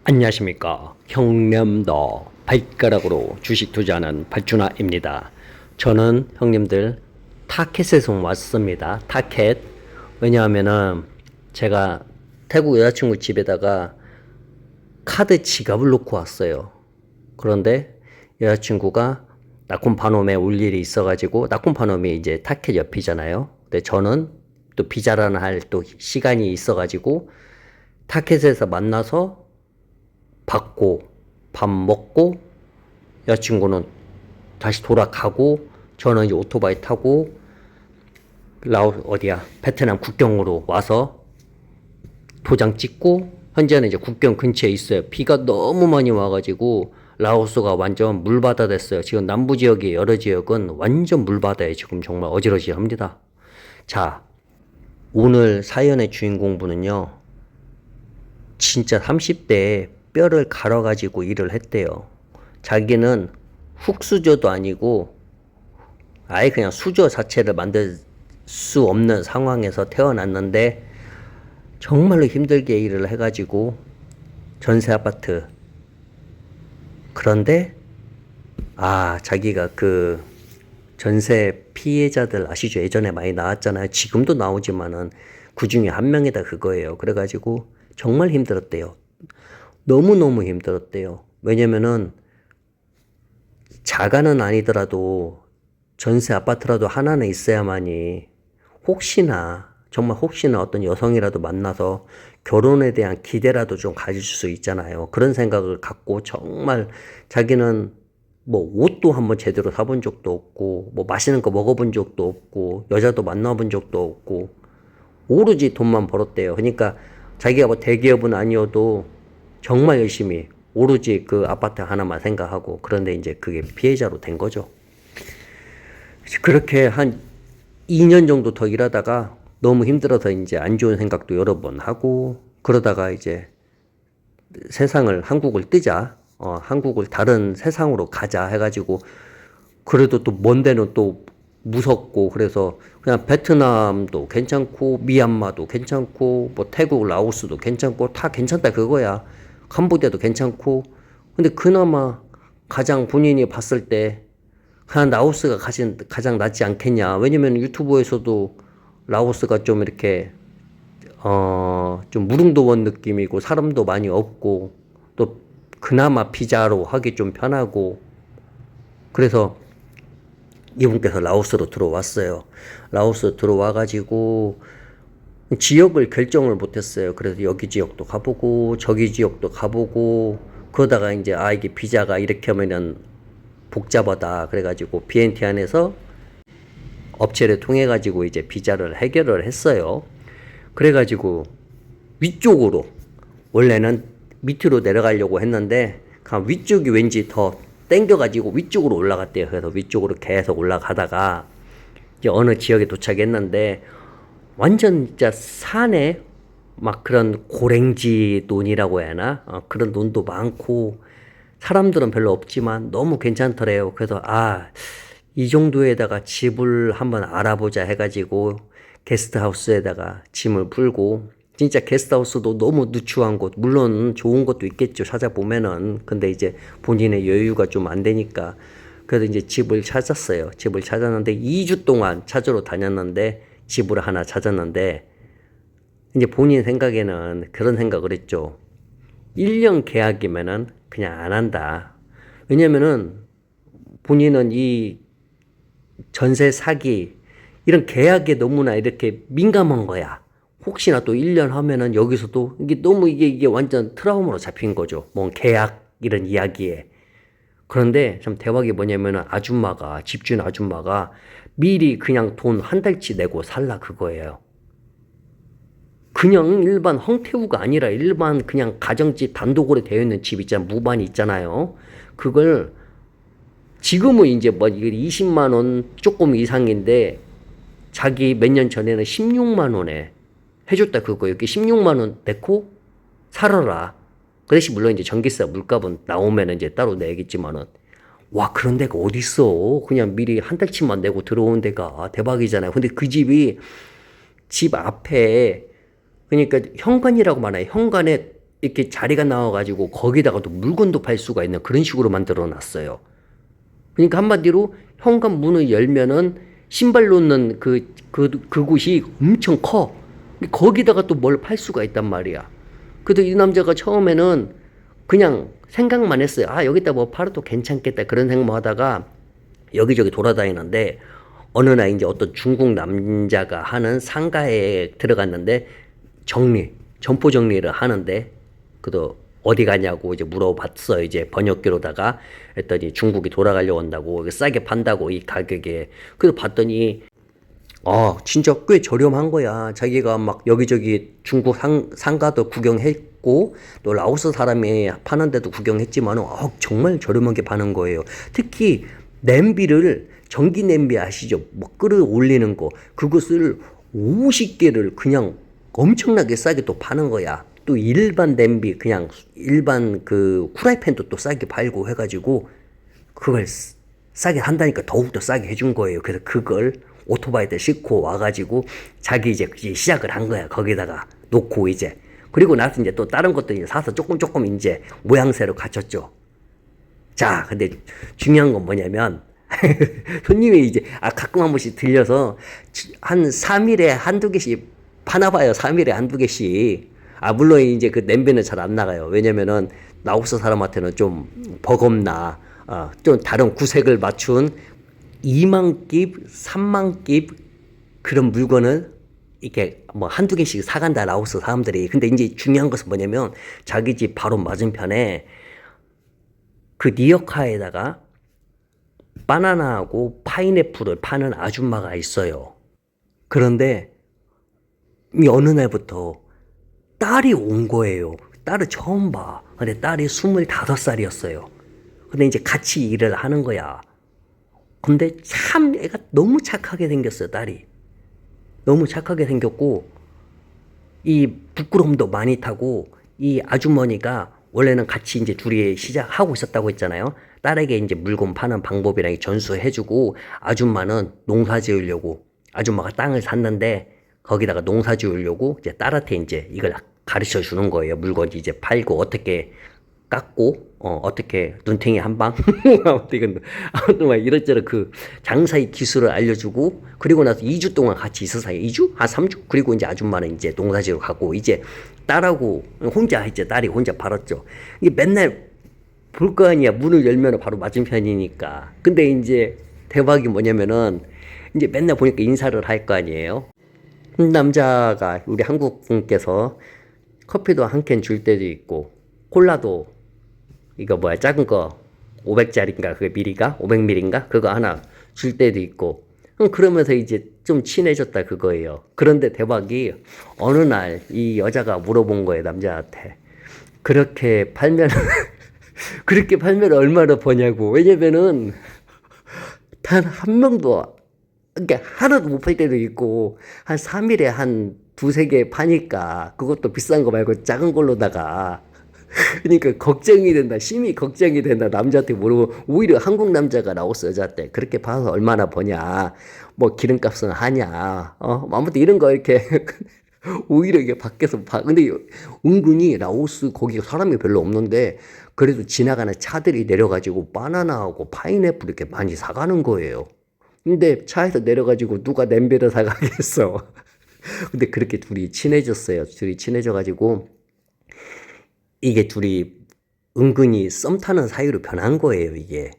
안녕하십니까. 형님도 발가락으로 주식 투자하는 발준하입니다. 저는 형님들 타켓에서 왔습니다. 타켓. 왜냐하면은 제가 태국 여자친구 집에다가 카드 지갑을 놓고 왔어요. 그런데 여자친구가 나콘파놈에 올 일이 있어가지고, 나콘파놈이 이제 타켓 옆이잖아요. 근데 저는 또 비자라는 할 또 시간이 있어가지고 타켓에서 만나서 받고 밥 먹고 여자친구는 다시 돌아가고 저는 이제 오토바이 타고 베트남 국경으로 와서 도장 찍고, 현재는 이제 국경 근처에 있어요. 비가 너무 많이 와가지고 라오스가 완전 물바다 됐어요. 지금 남부 지역의 여러 지역은 완전 물바다에 지금 정말 어지러지합니다. 자, 오늘 사연의 주인공분은요, 진짜 30대에 뼈를 갈아가지고 일을 했대요. 자기는 훅수저도 아니고 아예 그냥 수저 자체를 만들 수 없는 상황에서 태어났는데 정말로 힘들게 일을 해가지고 전세 아파트. 그런데 자기가 그 전세 피해자들 아시죠? 예전에 많이 나왔잖아요. 지금도 나오지만은 그 중에 한 명이다 그거예요. 그래가지고 정말 힘들었대요. 너무너무 힘들었대요. 왜냐면은 자가는 아니더라도 전세 아파트라도 하나는 있어야만이 정말 혹시나 어떤 여성이라도 만나서 결혼에 대한 기대라도 좀 가질 수 있잖아요. 그런 생각을 갖고 정말 자기는 뭐 옷도 한번 제대로 사본 적도 없고, 뭐 맛있는 거 먹어본 적도 없고, 여자도 만나본 적도 없고, 오로지 돈만 벌었대요. 그러니까 자기가 뭐 대기업은 아니어도 정말 열심히 오로지 그 아파트 하나만 생각하고, 그런데 이제 그게 피해자로 된 거죠. 그렇게 한 2년 정도 더 일하다가 너무 힘들어서 이제 안 좋은 생각도 여러 번 하고, 그러다가 이제 한국을 뜨자, 한국을 다른 세상으로 가자 해가지고, 그래도 또 먼 데는 또 무섭고, 그래서 그냥 베트남도 괜찮고, 미얀마도 괜찮고, 뭐 태국, 라오스도 괜찮고, 다 괜찮다 그거야. 캄보디아도 괜찮고. 근데 그나마 가장 본인이 봤을 때 그냥 라오스가 가장 낫지 않겠냐. 왜냐면 유튜브에서도 라오스가 좀 이렇게 좀 무릉도원 느낌이고 사람도 많이 없고 또 그나마 비자로 하기 좀 편하고, 그래서 이분께서 라오스로 들어왔어요. 라오스 들어와가지고 지역을 결정을 못했어요. 그래서 여기 지역도 가보고 저기 지역도 가보고, 그러다가 이제 이게 비자가 이렇게 하면은 복잡하다 그래가지고 BNT 안에서 업체를 통해 가지고 이제 비자를 해결을 했어요. 그래가지고 위쪽으로, 원래는 밑으로 내려가려고 했는데 그냥 위쪽이 왠지 더 땡겨가지고 위쪽으로 올라갔대요. 그래서 위쪽으로 계속 올라가다가 이제 어느 지역에 도착했는데 완전 진짜 산에 막 그런 고랭지 논이라고 해야 하나? 그런 논도 많고 사람들은 별로 없지만 너무 괜찮더래요. 그래서 이 정도에다가 집을 한번 알아보자 해가지고 게스트하우스에다가 짐을 풀고, 진짜 게스트하우스도 너무 누추한 곳, 물론 좋은 것도 있겠죠, 찾아보면은. 근데 이제 본인의 여유가 좀 안 되니까 그래서 이제 집을 찾았어요. 집을 찾았는데 2주 동안 찾으러 다녔는데 집을 하나 찾았는데, 이제 본인 생각에는 그런 생각을 했죠. 1년 계약이면은 그냥 안 한다. 왜냐면은 본인은 이 전세 사기 이런 계약에 너무나 이렇게 민감한 거야. 혹시나 또 1년 하면은 여기서도 이게 완전 트라우마로 잡힌 거죠. 뭐 계약 이런 이야기에. 그런데 참 대박이 뭐냐면은 집주인 아줌마가 미리 그냥 돈 한 달치 내고 살라 그거예요. 그냥 일반 황태우가 아니라 일반 그냥 가정집 단독으로 되어 있는 집 무반이 있잖아요. 그걸 지금은 이제 뭐 이게 20만 원 조금 이상인데 자기 몇 년 전에는 16만 원에 해줬다 그거. 여기 16만 원 내고 살아라. 그 대신 물론 이제 전기세 물값은 나오면 이제 따로 내겠지만은, 와, 그런 데가 어딨어. 그냥 미리 한 달치만 내고 들어온 데가 대박이잖아요. 근데 그 집이 집 앞에, 그러니까 현관이라고 말해요. 현관에 이렇게 자리가 나와가지고 거기다가 또 물건도 팔 수가 있는 그런 식으로 만들어 놨어요. 그러니까 한마디로 현관 문을 열면은 신발 놓는 그곳이 엄청 커. 거기다가 또 뭘 팔 수가 있단 말이야. 그래도 이 남자가 처음에는 그냥 생각만 했어요. 아, 여기다 뭐 팔아도 괜찮겠다. 그런 생각만 하다가 여기저기 돌아다니는데 어느 날 이제 어떤 중국 남자가 하는 상가에 들어갔는데 점포 정리를 하는데 그도 어디 가냐고 이제 물어봤어요. 이제 번역기로다가 했더니 중국이 돌아가려고 한다고 싸게 판다고 이 가격에. 그래서 봤더니 진짜 꽤 저렴한 거야. 자기가 막 여기저기 중국 상가도 구경했고 또 라오스 사람이 파는 데도 구경했지만 정말 저렴하게 파는 거예요. 특히 냄비를 전기 냄비 아시죠? 뭐 끓여 올리는 거 그것을 50개를 그냥 엄청나게 싸게 또 파는 거야. 또 일반 냄비 그냥 일반 그 후라이팬도 또 싸게 팔고 해가지고 그걸 싸게 한다니까 더욱더 싸게 해준 거예요. 그래서 그걸 오토바이에 싣고 와가지고 자기 이제 시작을 한 거야. 거기다가 놓고 이제 그리고 나서 이제 또 다른 것도 이제 사서 조금 이제 모양새로 갖췄죠. 자, 근데 중요한 건 뭐냐면 손님이 이제 가끔 한 번씩 들려서 한 3일에 한두 개씩 파나 봐요. 3일에 한두 개씩. 물론 이제 그 냄비는 잘 안 나가요. 왜냐면은 라오스 사람한테는 좀 버겁나 좀 다른 구색을 맞춘 2만 깁, 3만 깁 그런 물건을 이렇게 뭐 한두 개씩 사간다 라오스 사람들이. 근데 이제 중요한 것은 뭐냐면 자기 집 바로 맞은편에 그 리어카에다가 바나나하고 파인애플을 파는 아줌마가 있어요. 그런데 이 어느 날부터 딸이 온 거예요. 딸을 처음 봐. 근데 딸이 25살이었어요. 근데 이제 같이 일을 하는 거야. 근데 참 애가 너무 착하게 생겼어요, 딸이. 너무 착하게 생겼고, 이 부끄러움도 많이 타고, 이 아주머니가 원래는 같이 이제 둘이 시작하고 있었다고 했잖아요. 딸에게 이제 물건 파는 방법이랑 전수해주고, 아줌마는 농사 지으려고, 아줌마가 땅을 샀는데, 거기다가 농사 지으려고 이제 딸한테 이제 이걸 가르쳐 주는 거예요. 물건 이제 팔고 어떻게 깎고 어떻게 눈탱이 한 방 아무튼 막 이것저것 그 장사의 기술을 알려주고 그리고 나서 2주 동안 같이 있었어요. 2주? 3주? 그리고 이제 아줌마는 이제 농사지로 가고 이제 딸하고 혼자 이제 딸이 혼자 팔았죠. 이게 맨날 볼 거 아니야. 문을 열면 바로 맞은편이니까. 근데 이제 대박이 뭐냐면은 이제 맨날 보니까 인사를 할 거 아니에요. 남자가 우리 한국 분께서 커피도 한 캔 줄 때도 있고 콜라도 이거 뭐야 작은 거 500짜리인가 그게 미리가 500ml인가 그거 하나 줄 때도 있고 그러면서 이제 좀 친해졌다 그거예요. 그런데 대박이 어느 날 이 여자가 물어본 거예요. 남자한테 그렇게 팔면 그렇게 팔면 얼마나 버냐고. 왜냐면은 단 한 명도 그러니까 하나도 못 팔 때도 있고 한 3일에 한 두세 개 파니까 그것도 비싼 거 말고 작은 걸로다가 그러니까 걱정이 된다. 심히 걱정이 된다. 남자한테 물어보고 오히려 한국 남자가 라오스 여자한테 그렇게 봐서 얼마나 버냐 뭐 기름값은 하냐 아무튼 이런 거 이렇게 오히려 이게 밖에서 근데 은근히 라오스 거기 사람이 별로 없는데 그래도 지나가는 차들이 내려가지고 바나나하고 파인애플 이렇게 많이 사가는 거예요. 근데 차에서 내려가지고 누가 냄비를 사가겠어. 근데 그렇게 둘이 친해졌어요. 둘이 친해져가지고 이게 둘이 은근히 썸 타는 사이로 변한 거예요. 이게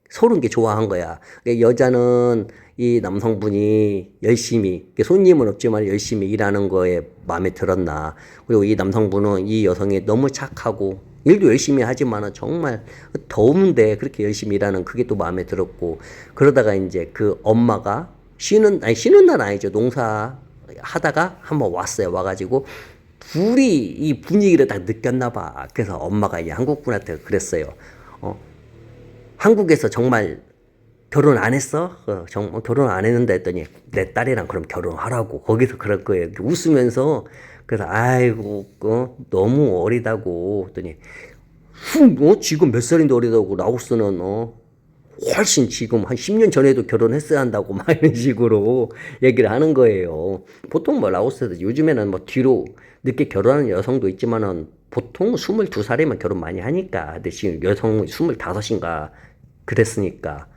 서로 이게 좋아한 거야. 여자는 이 남성분이 열심히 손님은 없지만 열심히 일하는 거에 마음에 들었나. 그리고 이 남성분은 이 여성이 너무 착하고 일도 열심히 하지만은 정말 더운데 그렇게 열심히 일하는 그게 또 마음에 들었고 그러다가 이제 그 엄마가 쉬는 날 아니죠. 농사 하다가 한번 왔어요. 와가지고 둘이 이 분위기를 딱 느꼈나 봐. 그래서 엄마가 이제 한국 분한테 그랬어요. 한국에서 정말 결혼 안 했어? 결혼 안 했는데 했더니 내 딸이랑 그럼 결혼하라고. 거기서 그럴 거예요. 웃으면서 그래서 아이고 너무 어리다고 했더니 지금 몇 살인데 어리다고. 라오스는 훨씬 지금 한 10년 전에도 결혼했어야 한다고 막 이런 식으로 얘기를 하는 거예요. 보통 뭐 라오스에서 요즘에는 뭐 뒤로 늦게 결혼하는 여성도 있지만은 보통 22살이면 결혼 많이 하니까. 근데 지금 여성 25인가 그랬으니까.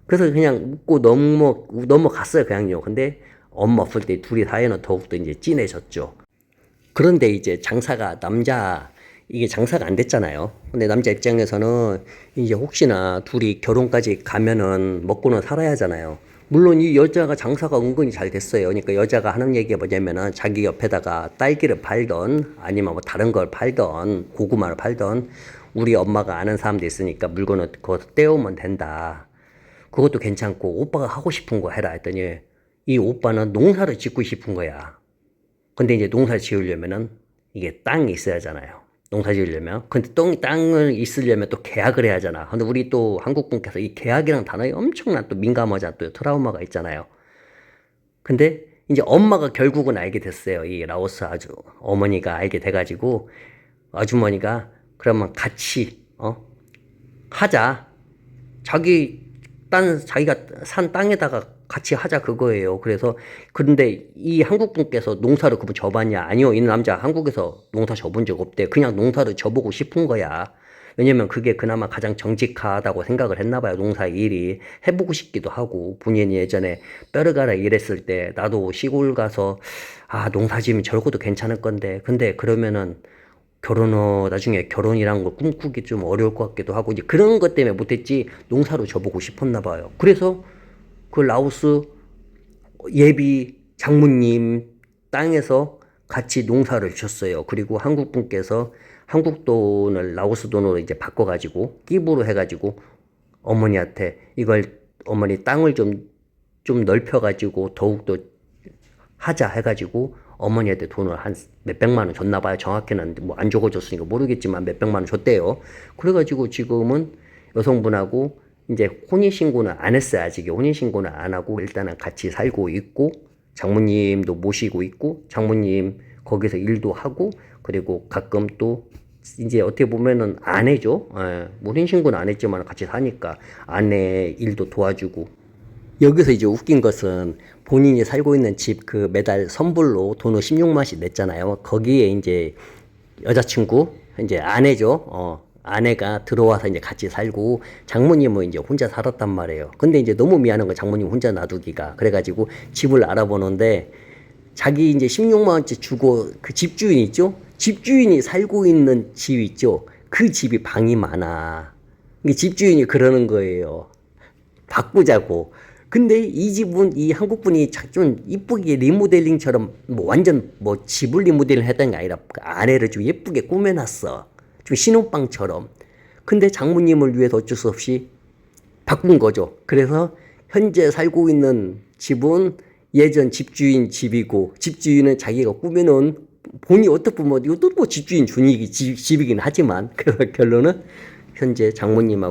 그래서 그냥 웃고 넘어갔어요, 그냥요. 근데 엄마 없을 때 둘이 사이는 더욱더 이제 진해졌죠. 그런데 이제 이게 장사가 안 됐잖아요. 근데 남자 입장에서는 이제 혹시나 둘이 결혼까지 가면은 먹고는 살아야 하잖아요. 물론 이 여자가 장사가 은근히 잘 됐어요. 그러니까 여자가 하는 얘기가 뭐냐면은 자기 옆에다가 딸기를 팔던 아니면 뭐 다른 걸 팔던 고구마를 팔던 우리 엄마가 아는 사람도 있으니까 물건을 그거 떼오면 된다. 그것도 괜찮고 오빠가 하고 싶은 거 해라 했더니 이 오빠는 농사를 짓고 싶은 거야. 근데 이제 농사 지으려면은 이게 땅이 있어야 하잖아요. 농사 지으려면. 근데 땅을 있으려면 또 계약을 해야 하잖아. 근데 우리 또 한국 분께서 이 계약이란 단어에 엄청난 또 민감하자 또 트라우마가 있잖아요. 근데 이제 엄마가 결국은 알게 됐어요. 이 라오스 어머니가 알게 돼가지고 아주머니가 그러면 같이, 하자. 자기가 산 땅에다가 같이 하자 그거예요. 그래서 그런데 이 한국 분께서 농사를 그분 져봤냐? 아니요. 이 남자 한국에서 농사 져본 적 없대. 그냥 농사를 져보고 싶은 거야. 왜냐면 그게 그나마 가장 정직하다고 생각을 했나 봐요. 농사 일이 해보고 싶기도 하고 본인이 예전에 뼈르가라 일했을 때 나도 시골 가서 농사 지으면 저러고도 괜찮을 건데 근데 그러면은 나중에 결혼이란 걸 꿈꾸기 좀 어려울 것 같기도 하고, 이제 그런 것 때문에 못했지, 농사로 져보고 싶었나 봐요. 그래서 그 라오스 예비 장모님 땅에서 같이 농사를 졌어요. 그리고 한국 분께서 한국 돈을 라오스 돈으로 이제 바꿔가지고, 끼부로 해가지고, 어머니한테 어머니 땅을 좀 넓혀가지고, 더욱더 하자 해가지고, 어머니한테 돈을 한 몇백만 원 줬나 봐요. 정확히는 뭐 안 적어줬으니까 모르겠지만 몇백만 원 줬대요. 그래가지고 지금은 여성분하고 이제 혼인신고는 안 했어요. 아직 혼인신고는 안 하고 일단은 같이 살고 있고 장모님도 모시고 있고 장모님 거기서 일도 하고 그리고 가끔 또 이제 어떻게 보면은 아내죠. 혼인신고는 안 했지만 같이 사니까 아내 일도 도와주고 여기서 이제 웃긴 것은 본인이 살고 있는 집 그 매달 선불로 돈을 16만씩 냈잖아요. 거기에 이제 여자친구, 이제 아내죠. 아내가 들어와서 이제 같이 살고 장모님은 이제 혼자 살았단 말이에요. 근데 이제 너무 미안한 거 장모님 혼자 놔두기가. 그래가지고 집을 알아보는데 자기 이제 16만 원째 주고 그 집주인 있죠? 집주인이 살고 있는 집 있죠? 그 집이 방이 많아. 집주인이 그러는 거예요. 바꾸자고. 근데 이 집은 이 한국분이 좀 이쁘게 리모델링처럼 완전 집을 리모델링 했던 게 아니라 아래를 좀 예쁘게 꾸며놨어. 좀 신혼방처럼. 근데 장모님을 위해서 어쩔 수 없이 바꾼 거죠. 그래서 현재 살고 있는 집은 예전 집주인 집이고 집주인은 자기가 꾸며놓은 본이 어떻게 보면 이것도 뭐 집주인 집이긴 하지만 그래서 결론은 현재 장모님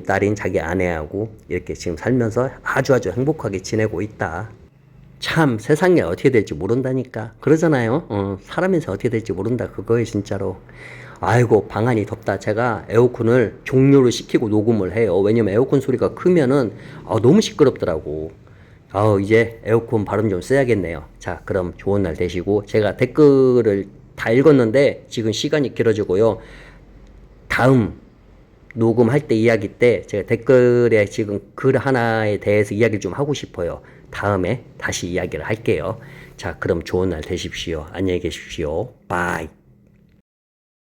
딸인 자기 아내하고 이렇게 지금 살면서 아주 행복하게 지내고 있다. 참 세상에 어떻게 될지 모른다니까. 그러잖아요. 사람 인생 어떻게 될지 모른다. 그거예요 진짜로. 아이고 방안이 덥다. 제가 에어컨을 종료를 시키고 녹음을 해요. 왜냐면 에어컨 소리가 크면은 너무 시끄럽더라고. 이제 에어컨 발음 좀 써야겠네요. 자 그럼 좋은 날 되시고 제가 댓글을 다 읽었는데 지금 시간이 길어지고요. 다음 녹음할 때 이야기 때 제가 댓글에 지금 글 하나에 대해서 이야기를 좀 하고 싶어요. 다음에 다시 이야기를 할게요. 자, 그럼 좋은 날 되십시오. 안녕히 계십시오. 바이.